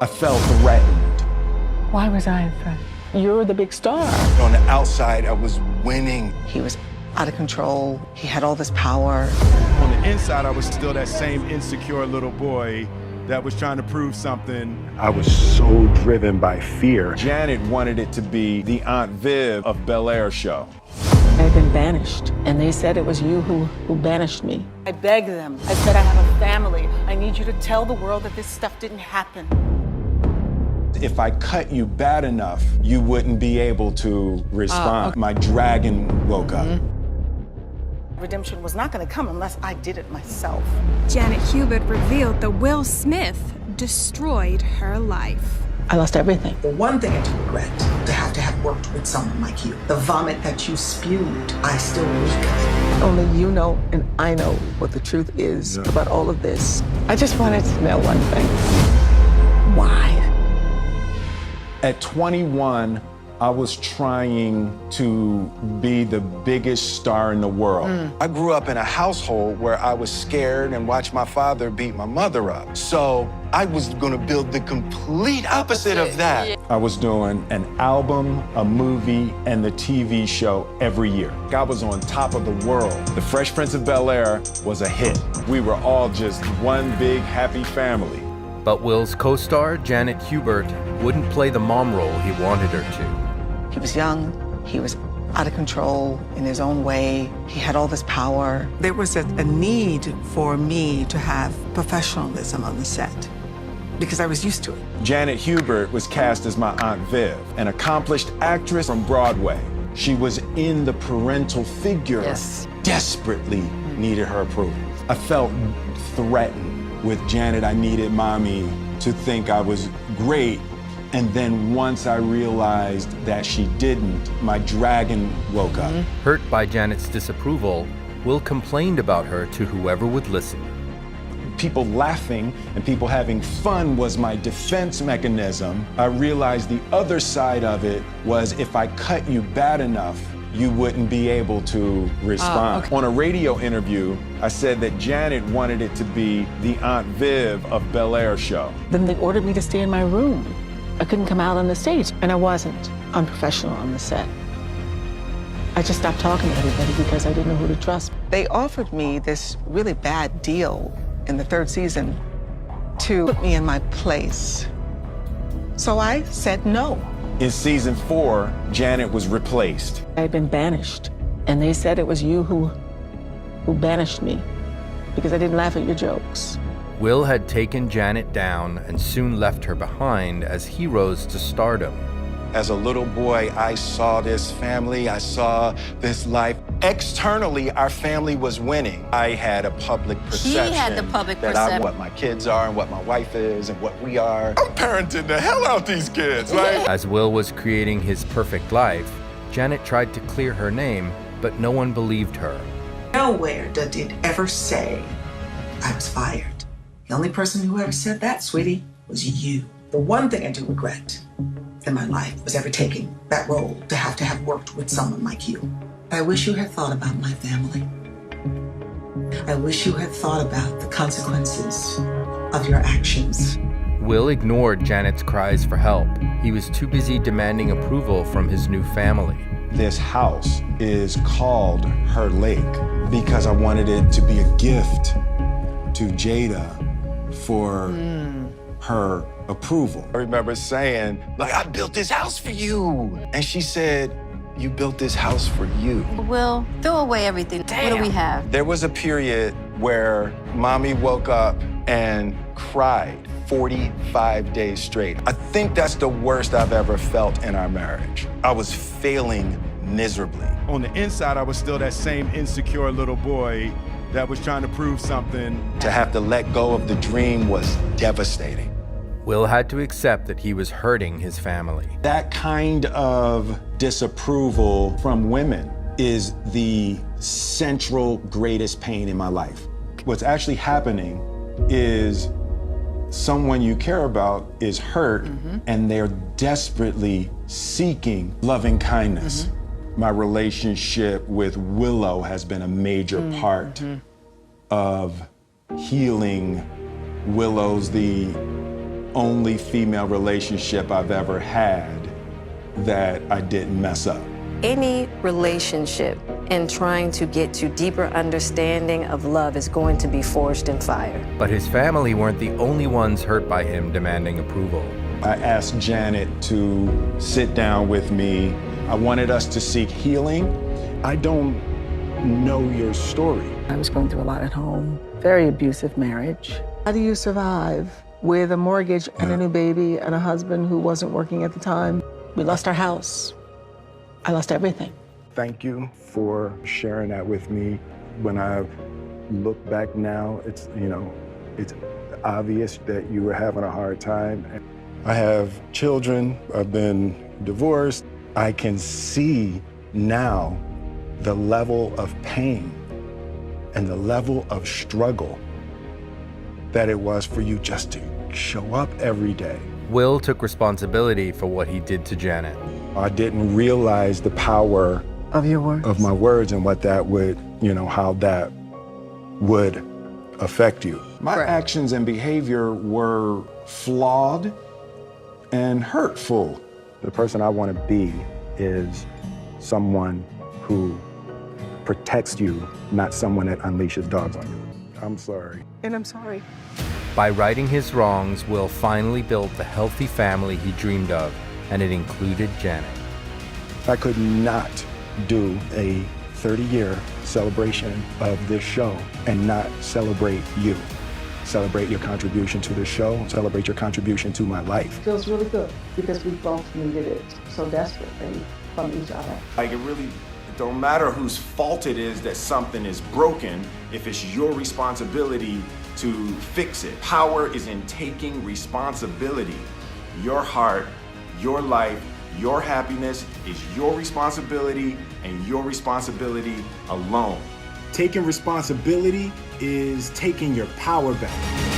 I felt threatened. Why was I a threat? You're the big star. On the outside, I was winning. He was out of control. He had all this power. On the inside, I was still that same insecure little boy that was trying to prove something. I was so driven by fear. Janet wanted it to be the Aunt Viv of Bel Air show. I had been banished, and they said it was you who banished me. I begged them. I said, I have a family. I need you to tell the world that this stuff didn't happen. If I cut you bad enough, you wouldn't be able to respond. My dragon woke up. Redemption was not going to come unless I did it myself. Janet Hubert revealed that Will Smith destroyed her life. I lost everything. The one thing I do regret, to have worked with someone like you. The vomit that you spewed, I still reek of it. Only you know and I know what the truth is about all of this. I just wanted to know one thing. Why? At 21, I was trying to be the biggest star in the world. I grew up in a household where I was scared and watched my father beat my mother up. So I was gonna build the complete opposite of that. I was doing an album, a movie, and the TV show every year. I was on top of the world. The Fresh Prince of Bel-Air was a hit. We were all just one big happy family. But Will's co-star, Janet Hubert, wouldn't play the mom role he wanted her to. He was young. He was out of control in his own way. He had all this power. There was a need for me to have professionalism on the set because I was used to it. Janet Hubert was cast as my Aunt Viv, an accomplished actress from Broadway. She was in the parental figure. Yes. Desperately needed her approval. I felt threatened. With Janet, I needed mommy to think I was great. And then once I realized that she didn't, my dragon woke up. Hurt by Janet's disapproval, Will complained about her to whoever would listen. People laughing and people having fun was my defense mechanism. I realized the other side of it was if I cut you bad enough, you wouldn't be able to respond. On a radio interview, I said that Janet wanted it to be the Aunt Viv of Bel Air show. Then they ordered me to stay in my room. I couldn't come out on the stage, and I wasn't unprofessional on the set. I just stopped talking to everybody because I didn't know who to trust. They offered me this really bad deal in the third season to put me in my place. So I said no. In season 4, Janet was replaced. I had been banished, and they said it was you who banished me because I didn't laugh at your jokes. Will had taken Janet down and soon left her behind as he rose to stardom. As a little boy, I saw this family, I saw this life. Externally, our family was winning. I had a public perception. He had the public that perception. I'm what my kids are and what my wife is and what we are. I'm parenting the hell out these kids, right? As Will was creating his perfect life, Janet tried to clear her name, but no one believed her. Nowhere did it ever say I was fired. The only person who ever said that, sweetie, was you. The one thing I do regret in my life was ever taking that role to have worked with someone like you. I wish you had thought about my family. I wish you had thought about the consequences of your actions. Will ignored Janet's cries for help. He was too busy demanding approval from his new family. This house is called Her Lake because I wanted it to be a gift to Jada for her approval. I remember saying, like, I built this house for you. And she said, you built this house for you. Will, throw away everything. Damn. What do we have? There was a period where mommy woke up and cried 45 days straight. I think that's the worst I've ever felt in our marriage. I was failing miserably. On the inside, I was still that same insecure little boy that was trying to prove something. To have to let go of the dream was devastating. Will had to accept that he was hurting his family. That kind of disapproval from women is the central greatest pain in my life. What's actually happening is someone you care about is hurt and they're desperately seeking loving kindness. My relationship with Willow has been a major part of healing. Willow's the only female relationship I've ever had that I didn't mess up. Any relationship in trying to get to deeper understanding of love is going to be forged in fire. But his family weren't the only ones hurt by him demanding approval. I asked Janet to sit down with me. I wanted us to seek healing. I don't know your story. I was going through a lot at home. Very abusive marriage. How do you survive with a mortgage and a new baby and a husband who wasn't working at the time? We lost our house. I lost everything. Thank you for sharing that with me. When I look back now, it's obvious that you were having a hard time. I have children, I've been divorced. I can see now the level of pain and the level of struggle that it was for you just to show up every day. Will took responsibility for what he did to Janet. I didn't realize the power Of your words? of my words and what that would, how that would affect you. My actions and behavior were flawed and hurtful. The person I want to be is someone who protects you, not someone that unleashes dogs on you. I'm sorry. And I'm sorry. By righting his wrongs, Will finally built the healthy family he dreamed of, and it included Janet. I could not do a 30-year celebration of this show and not celebrate you. Celebrate your contribution to the show, celebrate your contribution to my life. Feels really good because we both needed it so desperately from each other. Like, it don't matter whose fault it is that something is broken if it's your responsibility to fix it. Power is in taking responsibility. Your heart, your life, your happiness is your responsibility and your responsibility alone. Taking responsibility is taking your power back.